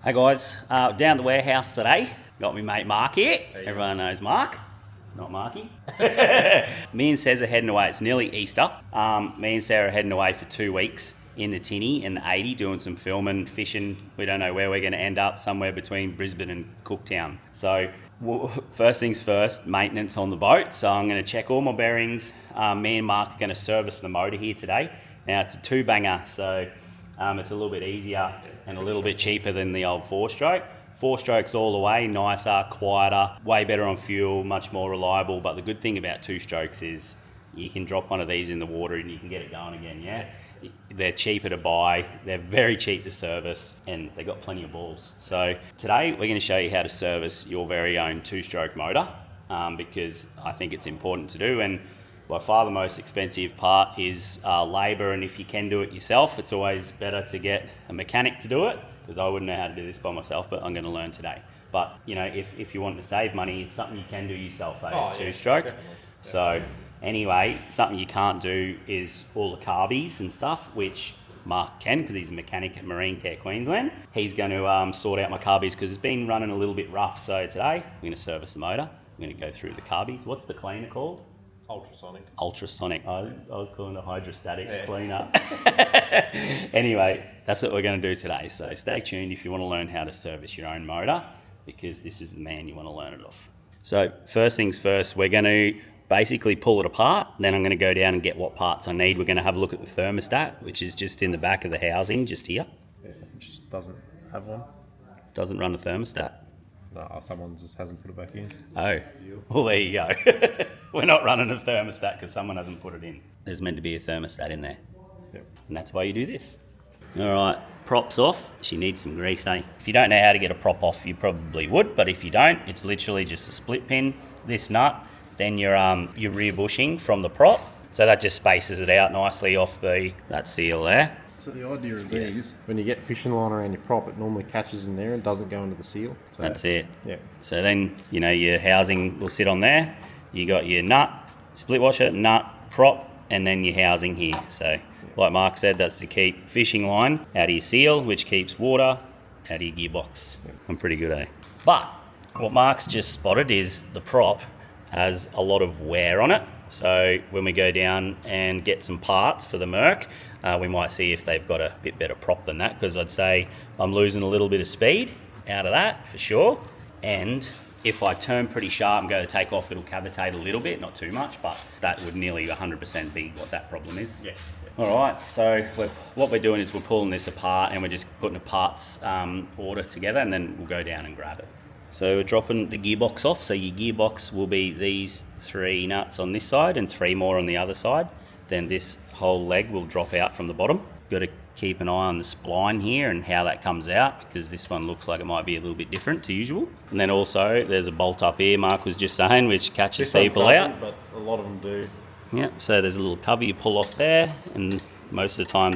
Hey guys, down at the warehouse today. Got me mate Mark here. Everyone knows Mark, not Marky. Me and Sez are heading away. It's nearly Easter. Me and Sarah are heading away for 2 weeks in the Tinny and the 80, doing some filming, fishing. We don't know where we're going to end up, somewhere between Brisbane and Cooktown. So first things first, maintenance on the boat. So I'm going to check all my bearings. Me and Mark are going to service the motor here today. Now it's a 2-banger, so it's a little bit easier and a little bit cheaper than the old 4-stroke. 4-strokes all the way, nicer, quieter, way better on fuel, much more reliable. But the good thing about 2-strokes is you can drop one of these in the water and you can get it going again, yeah? They're cheaper to buy, they're very cheap to service, and they've got plenty of balls. So today we're going to show you how to service your very own 2-stroke motor, because I think it's important to do. And by far the most expensive part is labour, and if you can do it yourself, it's always better to get a mechanic to do it, because I wouldn't know how to do this by myself, but I'm going to learn today. But you know, if you want to save money, it's something you can do yourself, 2-stroke. Definitely. So anyway, something you can't do is all the carbies and stuff, which Mark can, because he's a mechanic at Marine Care Queensland. He's going to sort out my carbies because it's been running a little bit rough. So today we're going to service the motor. I'm going to go through the carbies. What's the cleaner called? Ultrasonic. Ultrasonic. I was calling it hydrostatic cleaner. Anyway, that's what we're going to do today. So stay tuned if you want to learn how to service your own motor, because this is the man you want to learn it off. So first things first, we're going to basically pull it apart. Then I'm going to go down and get what parts I need. We're going to have a look at the thermostat, which is just in the back of the housing, just here. Yeah, it just doesn't have one. Doesn't run a thermostat. No, someone just hasn't put it back in. Oh, well there you go. We're not running a thermostat because someone hasn't put it in. There's meant to be a thermostat in there. Yep. And that's why you do this. All right, props off. She needs some grease, eh? If you don't know how to get a prop off, you probably would, but if you don't, it's literally just a split pin, this nut, then your rear bushing from the prop. So that just spaces it out nicely off that seal there. So the idea of these, when you get fishing line around your prop, it normally catches in there and doesn't go into the seal. So, that's it. Yeah. So then, you know, your housing will sit on there. You got your nut, split washer, nut, prop, and then your housing here. So like Mark said, that's to keep fishing line out of your seal, which keeps water out of your gearbox. Yeah. I'm pretty good, eh? But what Mark's just spotted is the prop has a lot of wear on it. So when we go down and get some parts for the Merc, we might see if they've got a bit better prop than that, because I'd say I'm losing a little bit of speed out of that for sure. And if I turn pretty sharp and go to take off, it'll cavitate a little bit, not too much, but that would nearly 100% be what that problem is. Yeah. All right, so what we're doing is we're pulling this apart and we're just putting a parts order together, and then we'll go down and grab it. So we're dropping the gearbox off. So your gearbox will be these 3 nuts on this side and 3 more on the other side. Then this whole leg will drop out from the bottom. Got to keep an eye on the spline here and how that comes out, because this one looks like it might be a little bit different to usual. And then also there's a bolt up here, Mark was just saying, which catches people out. But a lot of them do. Yeah, so there's a little cover you pull off there, and most of the time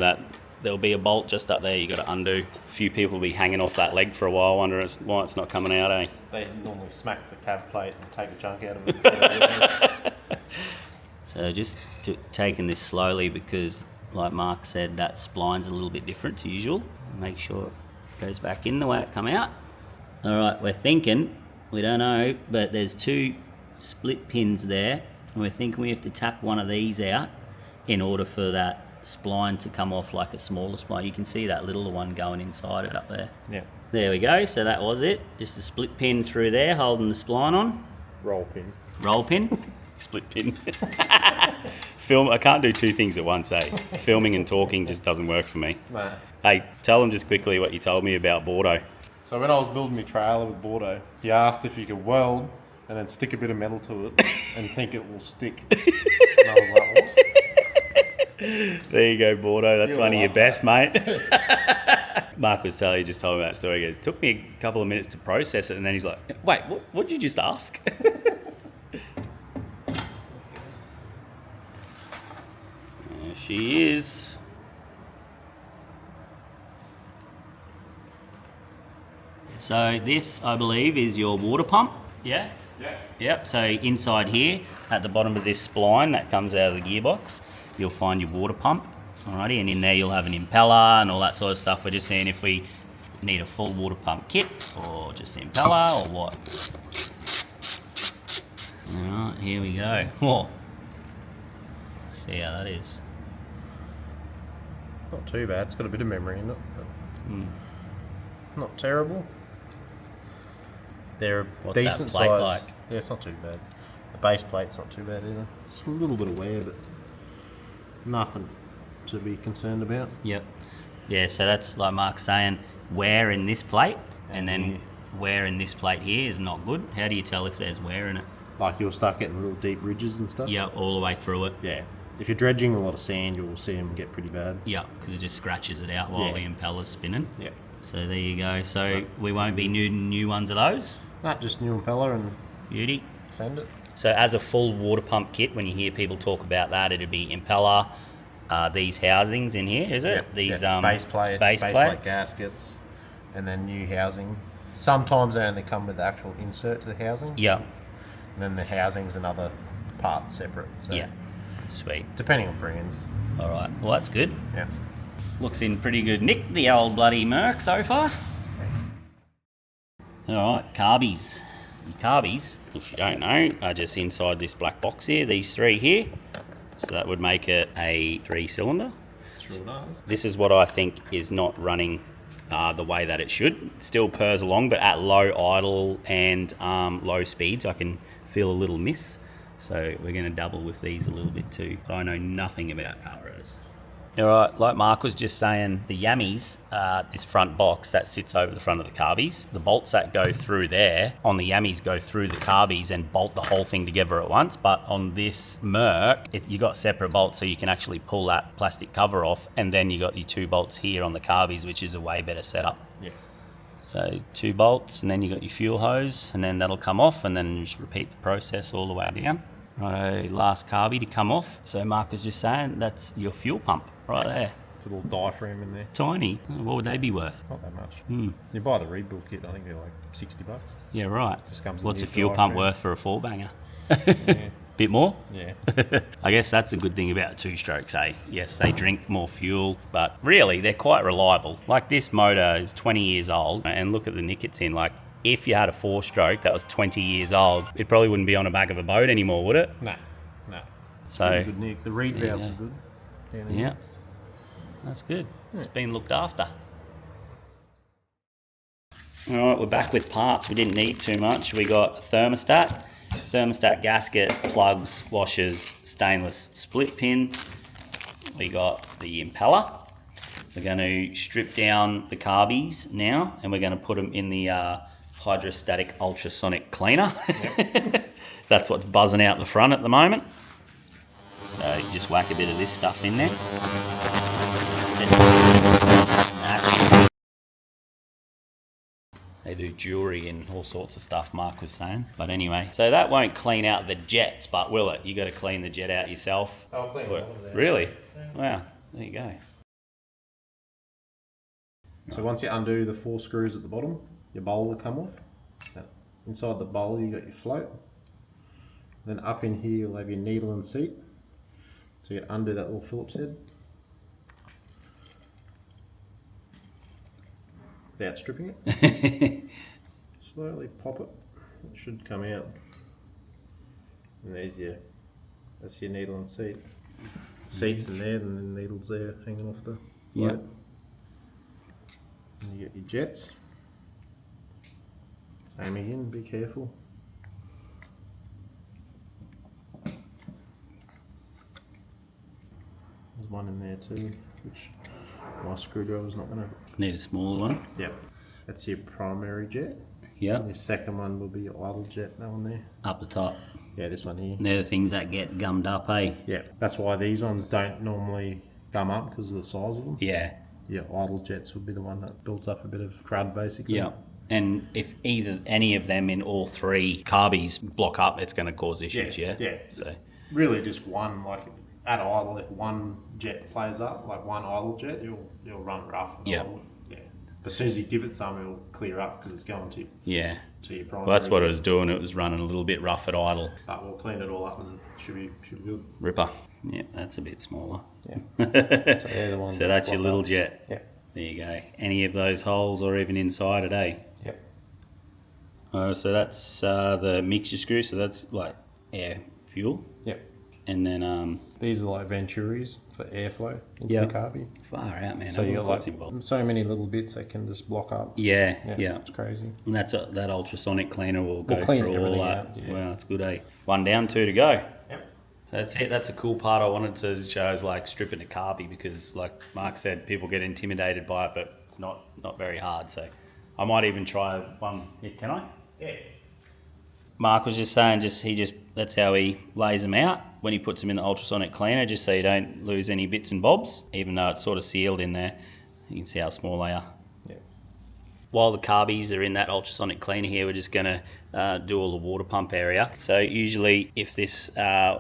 there'll be a bolt just up there you got to undo. A few people will be hanging off that leg for a while, wondering why it's not coming out, eh? They normally smack the cav plate and take a chunk out of it. So just taking this slowly, because like Mark said, that spline's a little bit different to usual. Make sure it goes back in the way it come out. All right, we're thinking, we don't know, but there's 2 split pins there, and we're thinking we have to tap one of these out in order for that spline to come off like a smaller spline. You can see that little one going inside it up there. Yeah. There we go, so that was it. Just a split pin through there holding the spline on. Roll pin. Roll pin. Split pin. I can't do 2 things at once, eh? Filming and talking just doesn't work for me. Nah. Hey, tell them just quickly what you told me about Bordeaux. So when I was building my trailer with Bordeaux, he asked if you could weld and then stick a bit of metal to it and think it will stick. And I was like, what? There you go, Bordeaux. That's one of your best, mate. Mark just told me that story. He goes, it took me a couple of minutes to process it, and then he's like, wait, what did you just ask? There she is. So this, I believe, is your water pump. Yeah? Yeah. Yep, so inside here, at the bottom of this spline that comes out of the gearbox, you'll find your water pump. Alrighty, and in there you'll have an impeller and all that sort of stuff. We're just seeing if we need a full water pump kit or just the impeller or what? Alright, here we go. Whoa. See how that is. Not too bad. It's got a bit of memory in it, but not terrible. They're What's decent that plate size. like? Yeah, it's not too bad. The base plate's not too bad either. It's a little bit of wear, but nothing to be concerned about. Yep. Yeah, so that's like Mark's saying, wear in this plate and then wear in this plate here is not good. How do you tell if there's wear in it? Like you'll start getting real deep ridges and stuff. Yeah, all the way through it. Yeah. If you're dredging a lot of sand, you'll see them get pretty bad. Yeah, because it just scratches it out while Yeah. the impeller's spinning. Yeah. So there you go. So we won't be new ones of those. Not just new impeller and Beauty. sand it. So as a full water pump kit, when you hear people talk about that, it'd be impeller, these housings in here, is it? Yep, These yep. Base plate plates? gaskets, and then new housing. Sometimes they only come with the actual insert to the housing. Yeah. And then the housing's another part separate. So Yeah. Sweet. depending on brands. All right. Well, that's good. Yeah. Looks in pretty good nick, the old bloody Merc so far. All right, carbies. Your carbies, if you don't know, are just inside this black box here, these three here. So that would make it a 3-cylinder. Sure does. This is what I think is not running the way that it should. It still purrs along, but at low idle and low speeds, I can feel a little miss. So we're going to double with these a little bit too. But I know nothing about carburetors. All right, like Mark was just saying, the Yammies, this front box that sits over the front of the carbies, the bolts that go through there on the Yammies go through the carbies and bolt the whole thing together at once. But on this Merc, you got separate bolts, so you can actually pull that plastic cover off, and then you got your 2 bolts here on the carbies, which is a way better setup. Yeah. So 2 bolts, and then you got your fuel hose, and then that'll come off, and then you just repeat the process all the way down. Righto, last carby to come off. So Mark was just saying that's your fuel pump right there. It's a little diaphragm in there. Tiny. What would they be worth? Not that much. Hmm. You buy the rebuild kit, I think they're like $60. Yeah, right. Just comes with What's new a fuel pump diaphragm. worth for a 4-banger? Yeah. Bit more? Yeah. I guess that's a good thing about 2-strokes, eh? Yes, they drink more fuel, but really they're quite reliable. Like this motor is 20 years old, and look at the nick it's in. Like if you had a 4-stroke that was 20 years old, it probably wouldn't be on the back of a boat anymore, would it? No. No. So Pretty good nick. The reed valves are good. yeah, that's good. It's been looked after. All right, we're back with parts. We didn't need too much. We got a thermostat gasket, plugs, washers, stainless split pin. We got the impeller. We're going to strip down the carbies now, and we're going to put them in the hydrostatic ultrasonic cleaner. Yep. That's what's buzzing out the front at the moment. So you just whack a bit of this stuff in there. They do jewellery and all sorts of stuff, Mark was saying. But anyway, so that won't clean out the jets, but will it? You got to clean the jet out yourself. I'll clean all of that. Really? Wow, there you go. So once you undo the 4 screws at the bottom, your bowl will come off. Now, inside the bowl you got your float. Then up in here you'll have your needle and seat. So you undo that little Phillips head without stripping it. Slowly pop it. It should come out. And that's your needle and seat. Seat's in there, and then needles there hanging off the float. Yep. And you get your jets. Same again, be careful. There's one in there too, which my screwdriver's not going to... Need a smaller one. Yep. That's your primary jet. Yep. And your second one will be your idle jet, that one there. Up the top. Yeah, this one here. They're the things that get gummed up, eh? Yeah, that's why these ones don't normally gum up because of the size of them. Yeah. Yeah, idle jets would be the one that builds up a bit of crud basically. Yeah. And if any of them in all 3 carbies block up, it's going to cause issues, yeah? Yeah. So really just one, like at idle, if one jet plays up, like one idle jet, you'll run rough. And Yeah. idle. Yeah. But as soon as you give it some, it'll clear up because it's going to yeah. your primary. Well, that's what it jet. was doing. It was running a little bit rough at idle. But we'll clean it all up and it should be good. Ripper. Yeah, that's a bit smaller. Yeah. So they're the ones. So that's your block little up. jet. Yeah. There you go. Any of those holes or even inside it, eh? Yep. So that's the mixture screw, so that's like air fuel. Yep. And then These are like Venturis for airflow into Yep. the carby. far out, man. So you got like involved. so many little bits that can just block up. Yeah. It's crazy. And that ultrasonic cleaner will go clean through all everything that. out, yeah. Wow, that's good, eh? 1 down, 2 to go. Yep. So that's it. That's a cool part I wanted to show is like stripping the carby because, like Mark said, people get intimidated by it, but it's not very hard. So I might even try one. Yeah, can I? Yeah. Mark was just saying, that's how he lays them out when he puts them in the ultrasonic cleaner, just so you don't lose any bits and bobs, even though it's sort of sealed in there. You can see how small they are. Yeah. While the carbies are in that ultrasonic cleaner here, we're just going to do all the water pump area. So usually if this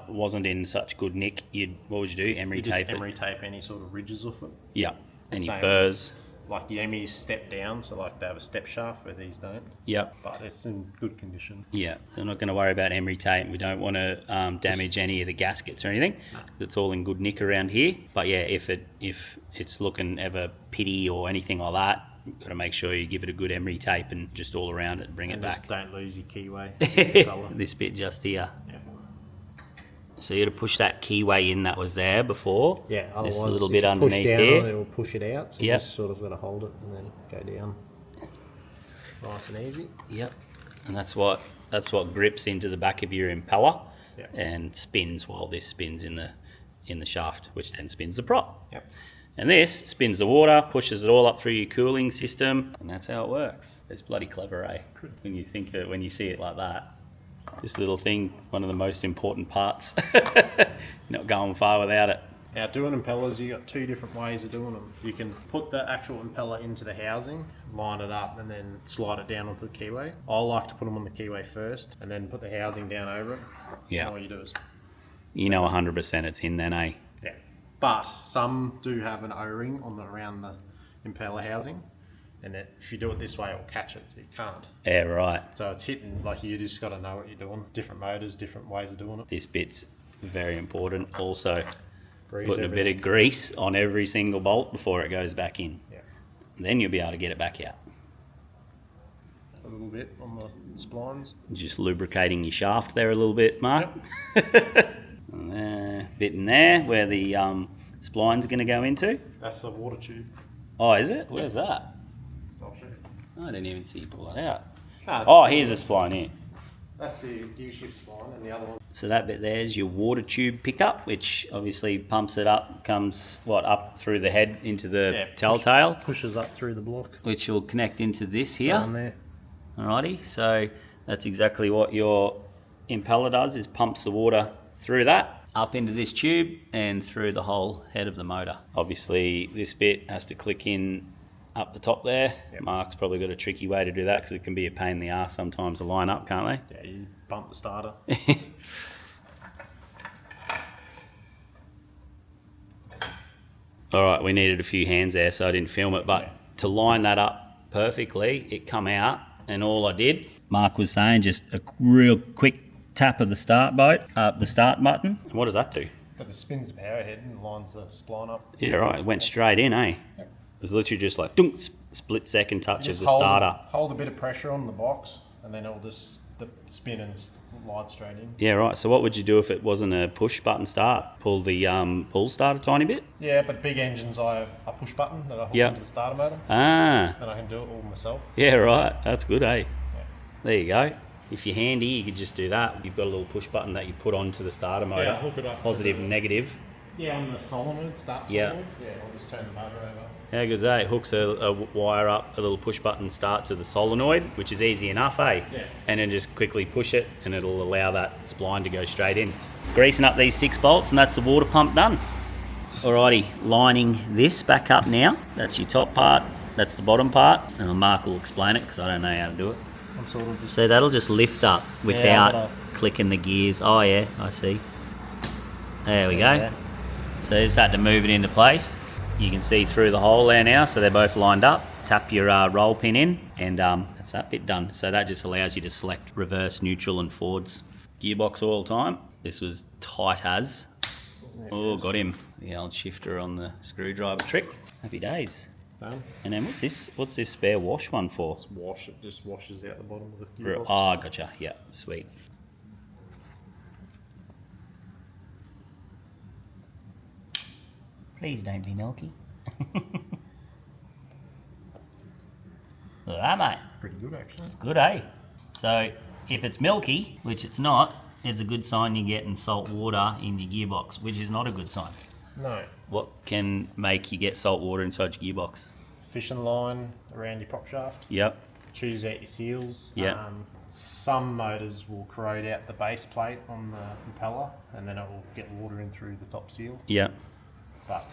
wasn't in such good nick, what would you do? Emery tape it? Emery tape any sort of ridges off it. Yeah. Any Same burrs. Like the Emmys step down, so like they have a step shaft where these don't. Yep. But it's in good condition. Yeah, so we're not going to worry about emery tape. We don't want to damage any of the gaskets or anything. No. It's all in good nick around here. But yeah, if it's looking ever pitty or anything like that, you've got to make sure you give it a good emery tape and just all around it and bring it Just back. don't lose your keyway. This bit just here. Yeah. So you got to push that keyway in that was there before. Yeah, otherwise this little if bit you underneath push down here. on it, will push it out. So you Yep. just sort of got to hold it and then go down. Nice and easy. Yep. And that's what grips into the back of your impeller Yep. and spins while this spins in the shaft, which then spins the prop. Yep. And this spins the water, pushes it all up through your cooling system, and that's how it works. It's bloody clever, eh? When you see it like that. This little thing, one of the most important parts. Not going far without it. Now doing impellers, you got 2 different ways of doing them. You can put the actual impeller into the housing, line it up, and then slide it down onto the keyway. I like to put them on the keyway first, and then put the housing down over it. Yeah. And all you do is, You know 100% it's in then, eh? yeah. But some do have an O-ring around the impeller housing, and if you do it this way, it will catch it, so you can't. Yeah, right. So it's hitting, like you just got to know what you're doing. Different motors, different ways of doing it. This bit's very important. Also, Grease putting a bit everything. of grease on every single bolt before it goes back in. Yeah. Then you'll be able to get it back out. A little bit on the splines. Just lubricating your shaft there a little bit, Mark. And there, bit in there where the splines are going to go into. That's the water tube. Oh, is it? Where's that? So I'll show you. I didn't even see you pull that out. No, it's- Oh, here's a spline here. That's the gear shift spline, and the other one. So that bit there is your water tube pickup, which obviously pumps it up, comes up through the head into the telltale, Pushes up through the block. which will connect into this here. Down there. Alrighty, so that's exactly what your impeller does, is pumps the water through that, up into this tube and through the whole head of the motor. Obviously this bit has to click in up the top there. Yep. Mark's probably got a tricky way to do that because it can be a pain in the arse sometimes to line up, can't Yeah, you bump the starter. they? Alright, we needed a few hands there so I didn't film it, but to line that up perfectly, it come out and all I did, Mark was saying, just a real quick tap of the start button. And what does that do? But it spins the power head and lines the spline up. Yeah, right, it went straight in, eh? Yep. It was literally just like, dunk, split second touch of Just the starter. Hold a bit of pressure on the box, and then it'll just spin and slide straight in. Yeah, right, so what would you do if it wasn't a push button start? Pull the pull start a tiny bit? Yeah, but big engines, I have a push button that I hook Yep. into the starter motor, Ah, and I can do it all myself. yeah, right, that's good, eh? Yeah. There you go. If you're handy, you could just do that. You've got a little push button that you put onto the starter motor. Yeah, hook it up to Positive the- and negative. Yeah, on the solenoid, start Yeah. solenoid. Yeah, I'll just turn the motor over. How good's that? It hooks a wire up, a little push button start to the solenoid, which is easy enough, eh? Yeah. And then just quickly push it and it'll allow that spline to go straight in. Greasing up these 6 bolts and that's the water pump done. Alrighty, lining this back up now. That's your top part, that's the bottom part. And Mark will explain it because I don't know how to do it. I'm sort of just... So that'll just lift up without gotta- clicking the gears. Oh yeah, I see. There we go. Yeah. So you just had to move it into place. You can see through the hole there now, so they're both lined up. Tap your roll pin in, and that's that bit done. So that just allows you to select reverse, neutral, and forwards. Gearbox all time. This was tight as. Oh, got him. The old shifter on the screwdriver trick. Happy days. Done. And then what's this spare wash one for? It's wash. It just washes out the bottom of the gearbox. Oh, gotcha. Yeah, sweet. Please don't be milky. Look at that, mate. Pretty good, actually. It's good, eh? So if it's milky, which it's not, it's a good sign you're getting salt water in your gearbox, which is not a good sign. No. What can make you get salt water inside your gearbox? Fishing line around your prop shaft. Yep. Choose out your seals. Yeah. Some motors will corrode out the base plate on the propeller, and then it will get water in through the top seal. Yep. But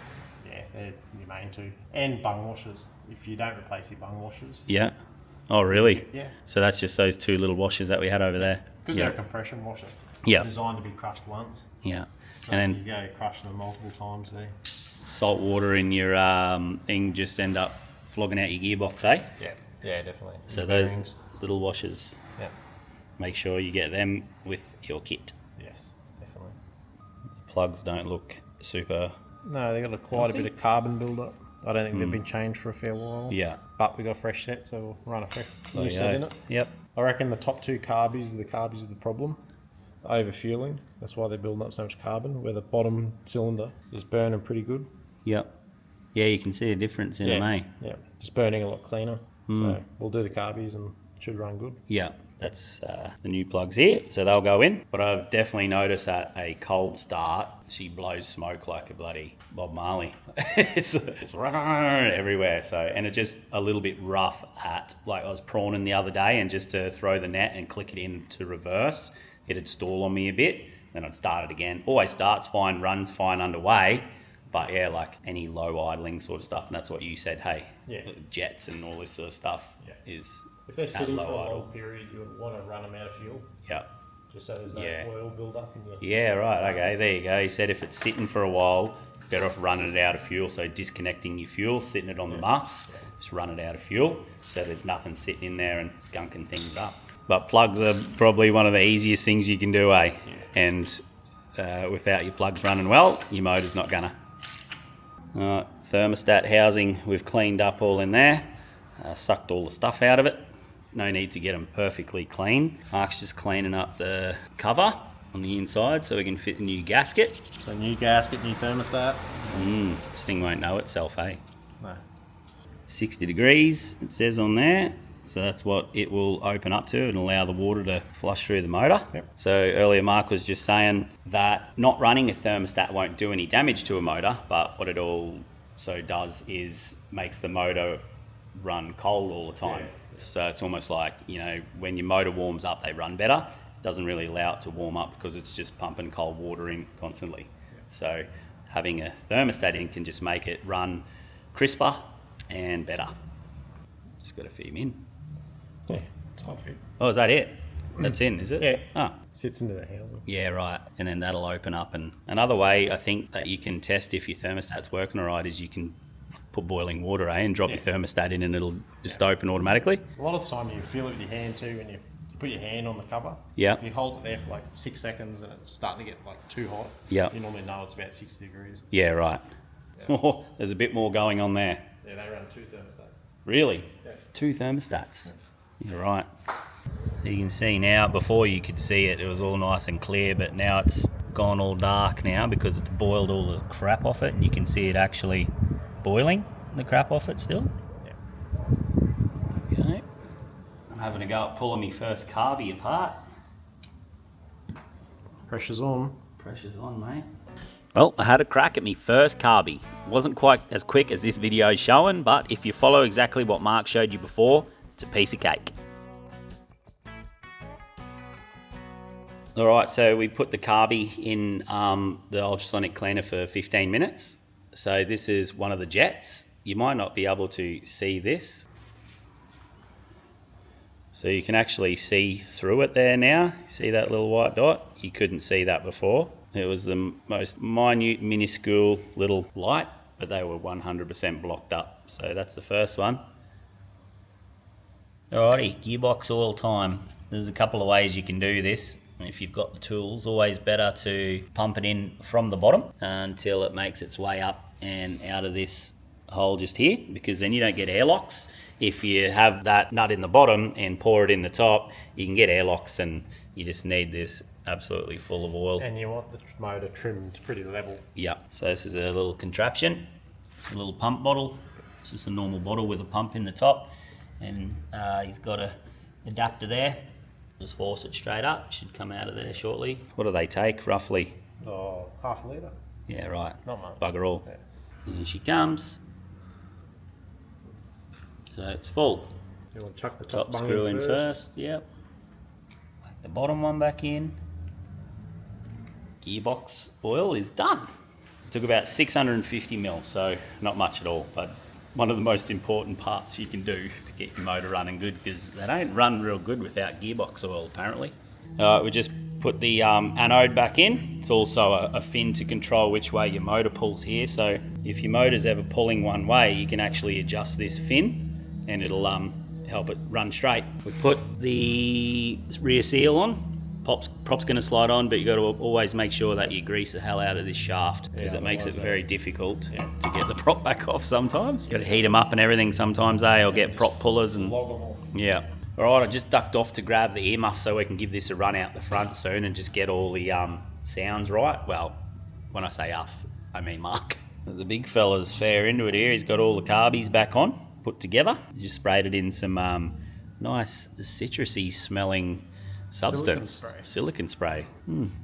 yeah, they're your main two. And bung washers. If you don't replace your bung washers. Yeah. Oh, really? Yeah. So that's just those two little washers that we had over there. Because they're a compression washer. Yeah. Designed to be crushed once. Yeah. So And if then you go crushing them multiple times there. salt water in your thing just end up flogging out your gearbox, eh? Yeah. Yeah, definitely. So Your those bearings. little washers, Yeah. make sure you get them with your kit. Yes, definitely. Plugs don't look super. No, they got quite a bit of carbon build-up. I don't think they've been changed for a fair while. Yeah. But we got a fresh set, so we'll run a fresh Oh, new set in it. Yep. I reckon the top two carbies are the problem. Overfueling. That's why they're building up so much carbon. Where the bottom cylinder is burning pretty good. Yep. Yeah, you can see a difference in them, eh? Yeah. Just burning a lot cleaner. So we'll do the carbies and it should run good. Yeah, that's the new plugs here, so they'll go in. But I've definitely noticed that a cold start, she blows smoke like a bloody Bob Marley. it's everywhere. So, and it's just a little bit rough at, like I was prawning the other day, and just to throw the net and click it into reverse, it'd stall on me a bit. Then I'd start it again. Always starts fine, runs fine underway. But yeah, like any low idling sort of stuff, and that's what you said, hey, jets and all this sort of stuff is If they're at sitting for low a idle. long period, you would want to run them out of fuel. Yeah. Just so there's no oil build-up in your... Yeah, right, okay, there you go. He said if it's sitting for a while, better off running it out of fuel, so disconnecting your fuel, sitting it on the bus, just run it out of fuel, so there's nothing sitting in there and gunking things up. But plugs are probably one of the easiest things you can do, eh? And without your plugs running well, your motor's not gonna. Thermostat housing, we've cleaned up all in there, sucked all the stuff out of it. No need to get them perfectly clean. Mark's just cleaning up the cover on the inside so we can fit a new gasket. So new gasket, new thermostat. This thing won't know itself, eh? No. 60 degrees, it says on there. So that's what it will open up to and allow the water to flush through the motor. Yep. So earlier Mark was just saying that not running a thermostat won't do any damage to a motor, but what it also does is makes the motor run cold all the time. Yeah. So it's almost like, you know, when your motor warms up, they run better. It doesn't really allow it to warm up because it's just pumping cold water in constantly. Yeah. So having a thermostat in can just make it run crisper and better. Just got to fit him in. Yeah, tight fit. Oh, is that it? That's in, is it? Yeah. Oh. Sits into the housing. Yeah, right. And then that'll open up. And another way I think that you can test if your thermostat's working all right is you can put boiling water, and drop your thermostat in and it'll just open automatically. A lot of the time you feel it with your hand too when you put your hand on the cover. Yeah. If you hold it there for like 6 seconds and it's starting to get like too hot, you normally know it's about 60 degrees. Yeah, right. Yeah. Oh, there's a bit more going on there. Yeah, they run 2 thermostats. Really? Yeah. 2 thermostats? Yeah. You're right. You can see now, before you could see it, it was all nice and clear, but now it's gone all dark now because it's boiled all the crap off it, and you can see it actually boiling the crap off it still. Yeah. Okay. I'm having a go at pulling my first carby apart. Pressure's on. Pressure's on, mate. Well, I had a crack at my first carby. Wasn't quite as quick as this video is showing, but if you follow exactly what Mark showed you before, it's a piece of cake. Alright, so we put the carby in the ultrasonic cleaner for 15 minutes. So this is one of the jets. You might not be able to see this. So you can actually see through it there now. See that little white dot? You couldn't see that before. It was the most minute, minuscule little light, but they were 100% blocked up. So that's the first one. Alrighty, gearbox oil time. There's a couple of ways you can do this. If you've got the tools, always better to pump it in from the bottom until it makes its way up and out of this hole just here, because then you don't get airlocks. If you have that nut in the bottom and pour it in the top, you can get airlocks, and you just need this absolutely full of oil. And you want the motor trimmed pretty level. Yeah, so this is a little contraption. It's a little pump bottle. It's just a normal bottle with a pump in the top, and he's got a adapter there. Just force it straight up. Should come out of there shortly. What do they take roughly? Oh, half a litre. Yeah, right. Not much. Bugger all. Yeah. And here she comes. So it's full. You want to chuck the Top bung screw in first. first. Yep. Whack the bottom one back in. Gearbox oil is done. It took about 650 mil, so not much at all, but one of the most important parts you can do to get your motor running good, because they don't run real good without gearbox oil, apparently. We just put the anode back in. It's also a fin to control which way your motor pulls here, so if your motor's ever pulling one way, you can actually adjust this fin and it'll help it run straight. We put the rear seal on. Prop's going to slide on, but you've got to always make sure that you grease the hell out of this shaft, because it makes it very difficult to get the prop back off sometimes. You've got to heat them up and everything sometimes, or get prop pullers and... Log them off. Yeah. Alright, I just ducked off to grab the earmuff so we can give this a run out the front soon and just get all the sounds right. Well, when I say us, I mean Mark. The big fella's fair into it here. He's got all the carbies back on, put together. He's just sprayed it in some nice citrusy smelling substance. Silicon spray.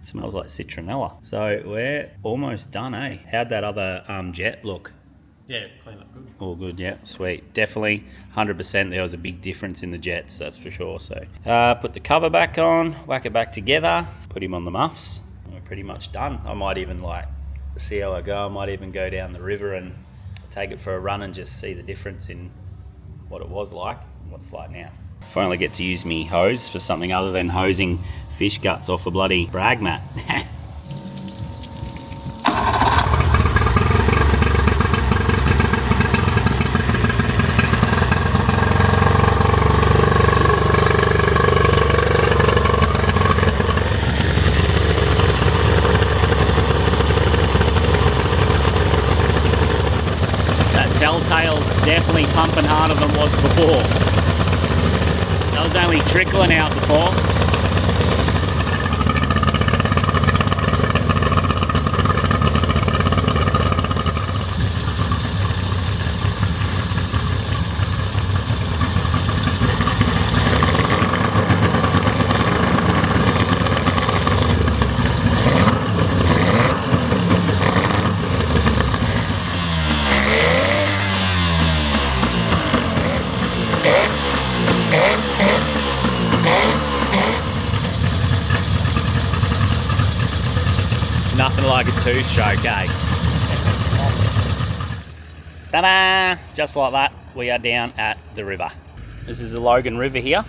Smells like citronella. So we're almost done, eh? How'd that other jet look? Yeah, clean up good. All good, yeah, sweet. Definitely 100% there was a big difference in the jets, that's for sure. So put the cover back on, whack it back together, put him on the muffs. We're pretty much done. I might even see how I go. I might even go down the river and take it for a run and just see the difference in what it was like and what it's like now. Finally get to use me hose for something other than hosing fish guts off a bloody brag mat. Telltale's definitely pumping harder than was before. That was only trickling out before. Nothing like a two-stroke, eh? Ta-da! Just like that, we are down at the river. This is the Logan River here.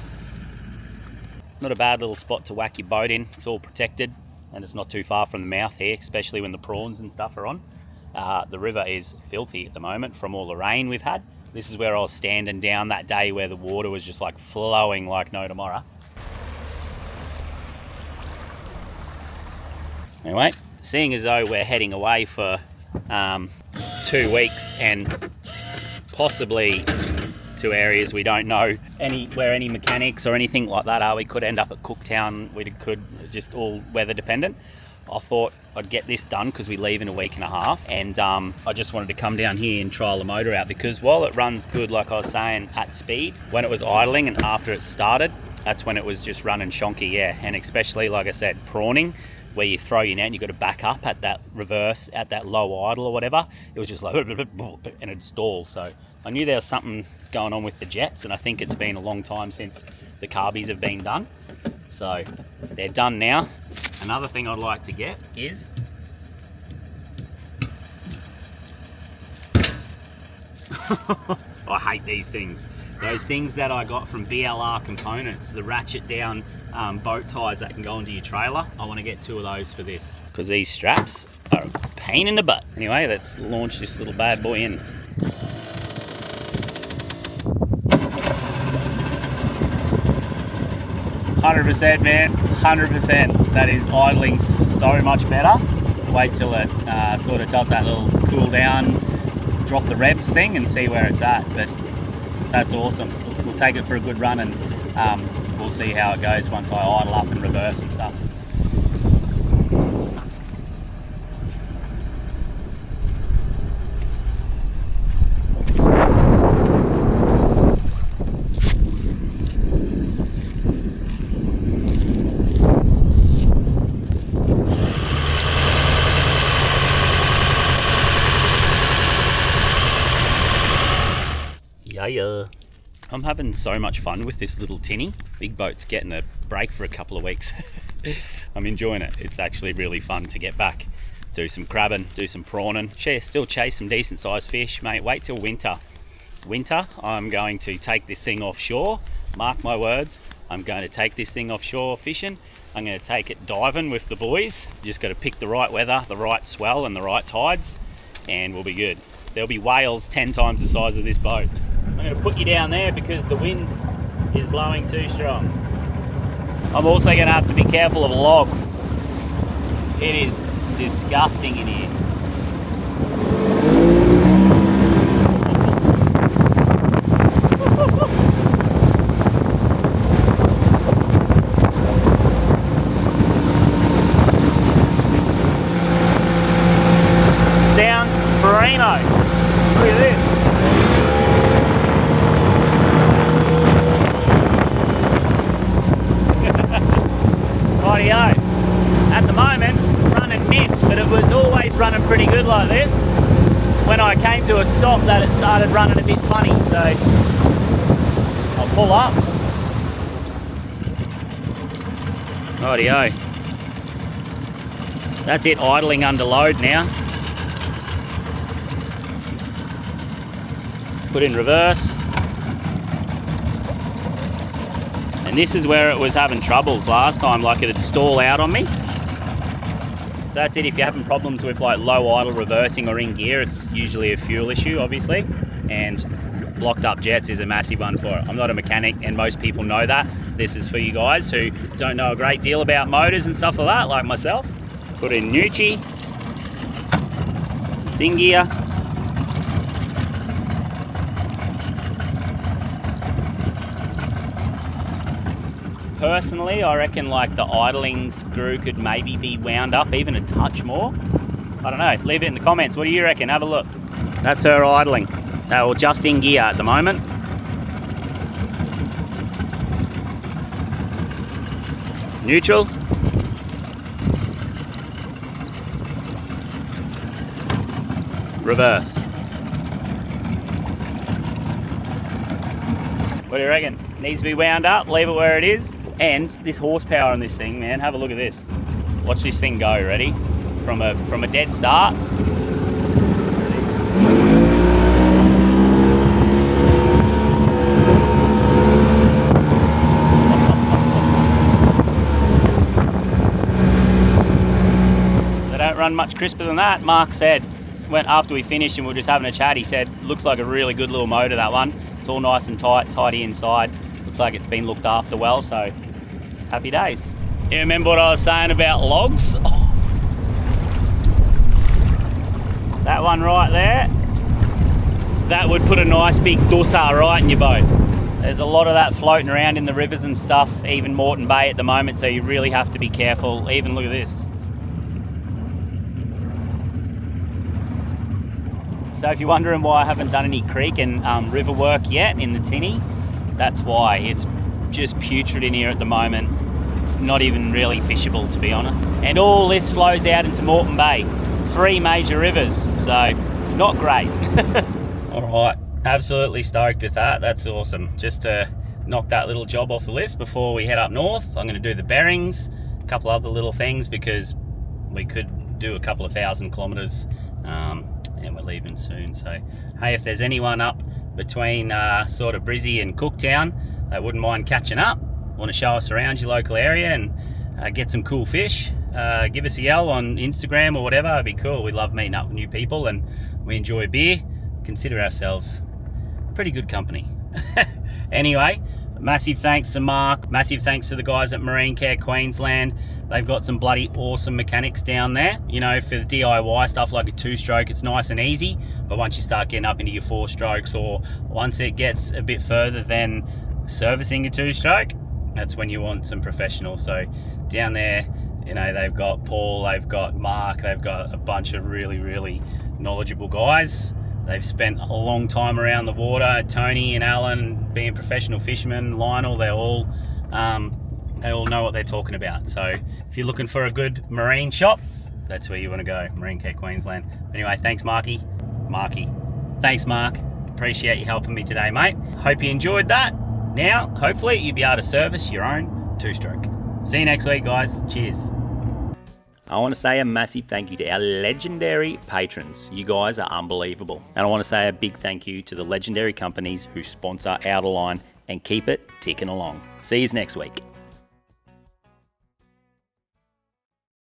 It's not a bad little spot to whack your boat in. It's all protected, and it's not too far from the mouth here, especially when the prawns and stuff are on. The river is filthy at the moment from all the rain we've had. This is where I was standing down that day where the water was just like flowing like no tomorrow. Anyway, seeing as though we're heading away for 2 weeks and possibly to areas we don't know where any mechanics or anything like that are, we could end up at Cooktown, we could just all weather dependent. I thought I'd get this done because we leave in a week and a half, and I just wanted to come down here and trial the motor out, because while it runs good, like I was saying, at speed, when it was idling and after it started, that's when it was just running shonky, yeah. And especially, like I said, prawning, where you throw your net and you've got to back up at that reverse, at that low idle or whatever, it was just like, and it'd stall. So I knew there was something going on with the jets, and I think it's been a long time since the carbies have been done. So they're done now. Another thing I'd like to get is I hate these things. Those things that I got from BLR Components, the ratchet down boat ties that can go into your trailer. I want to get 2 of those for this, because these straps are a pain in the butt. Anyway, let's launch this little bad boy in. "100% man, 100%. That is idling so much better. Wait till it sort of does that little cool down drop the revs thing and see where it's at. But that's awesome. We'll take it for a good run, and we'll see how it goes once I idle up and reverse and stuff. Yeah. I'm having so much fun with this little tinny. Big boat's getting a break for a couple of weeks. I'm enjoying it. It's actually really fun to get back, do some crabbing, do some prawning, still chase some decent sized fish, mate. Wait till winter. I'm going to take this thing offshore. Mark my words, I'm going to take this thing offshore fishing. I'm going to take it diving with the boys. Just got to pick the right weather, the right swell and the right tides, and we'll be good. There'll be whales 10 times the size of this boat. I'm going to put you down there because the wind is blowing too strong. I'm also going to have to be careful of logs. It is disgusting in here. Sounds primo. Look at this. At the moment it's running mint, but it was always running pretty good like this. It's when I came to a stop that it started running a bit funny, so I'll pull up. Rightio. That's it idling under load now. Put in reverse. And this is where it was having troubles last time, like it'd stall out on me. So that's it. If you're having problems with like low idle reversing or in gear, it's usually a fuel issue, obviously. And blocked up jets is a massive one for it. I'm not a mechanic and most people know that. This is for you guys who don't know a great deal about motors and stuff like that, like myself. Put in Nucci. It's in gear. Personally, I reckon like the idling screw could maybe be wound up even a touch more. I don't know, leave it in the comments. What do you reckon? Have a look. That's her idling. Well, just in gear at the moment. Neutral. Reverse. What do you reckon? Needs to be wound up, leave it where it is. And this horsepower on this thing, man, have a look at this. Watch this thing go, ready? From a dead start. They don't run much crisper than that. Mark said, after we finished and we were just having a chat, he said, looks like a really good little motor, that one. It's all nice and tight, tidy inside. Looks like it's been looked after well, so happy days. You remember what I was saying about logs? Oh. That one right there, that would put a nice big dossa right in your boat. There's a lot of that floating around in the rivers and stuff, even Moreton Bay at the moment, so you really have to be careful. Even look at this. So if you're wondering why I haven't done any creek and river work yet in the tinny, that's why. It's just putrid in here at the moment. It's not even really fishable, to be honest. And all this flows out into Moreton Bay. 3 major rivers, so not great. All right, absolutely stoked with that. That's awesome. Just to knock that little job off the list before we head up north. I'm going to do the bearings, a couple other little things because we could do a couple of 1,000 kilometers and we're leaving soon. So hey, if there's anyone up between sort of Brizzy and Cooktown that wouldn't mind catching up, want to show us around your local area and get some cool fish, give us a yell on Instagram or whatever. It'd be cool. We love meeting up with new people and we enjoy beer. Consider ourselves pretty good company. Anyway, Massive thanks to Mark. Massive thanks to the guys at Marine Care Queensland. They've got some bloody awesome mechanics down there. You know, for the DIY stuff like a 2-stroke, it's nice and easy. But once you start getting up into your 4 strokes, or once it gets a bit further than servicing a 2-stroke, that's when you want some professionals. So down there, you know, they've got Paul, they've got Mark, they've got a bunch of really, really knowledgeable guys. They've spent a long time around the water. Tony and Alan, being professional fishermen, Lionel, they all know what they're talking about. So if you're looking for a good marine shop, that's where you want to go, Marine Care Queensland. Anyway, thanks Marky. Thanks Mark. Appreciate you helping me today, mate. Hope you enjoyed that. Now, hopefully you'll be able to service your own 2-stroke. See you next week, guys. Cheers. I want to say a massive thank you to our legendary patrons. You guys are unbelievable. And I want to say a big thank you to the legendary companies who sponsor Outerline and keep it ticking along. See you next week.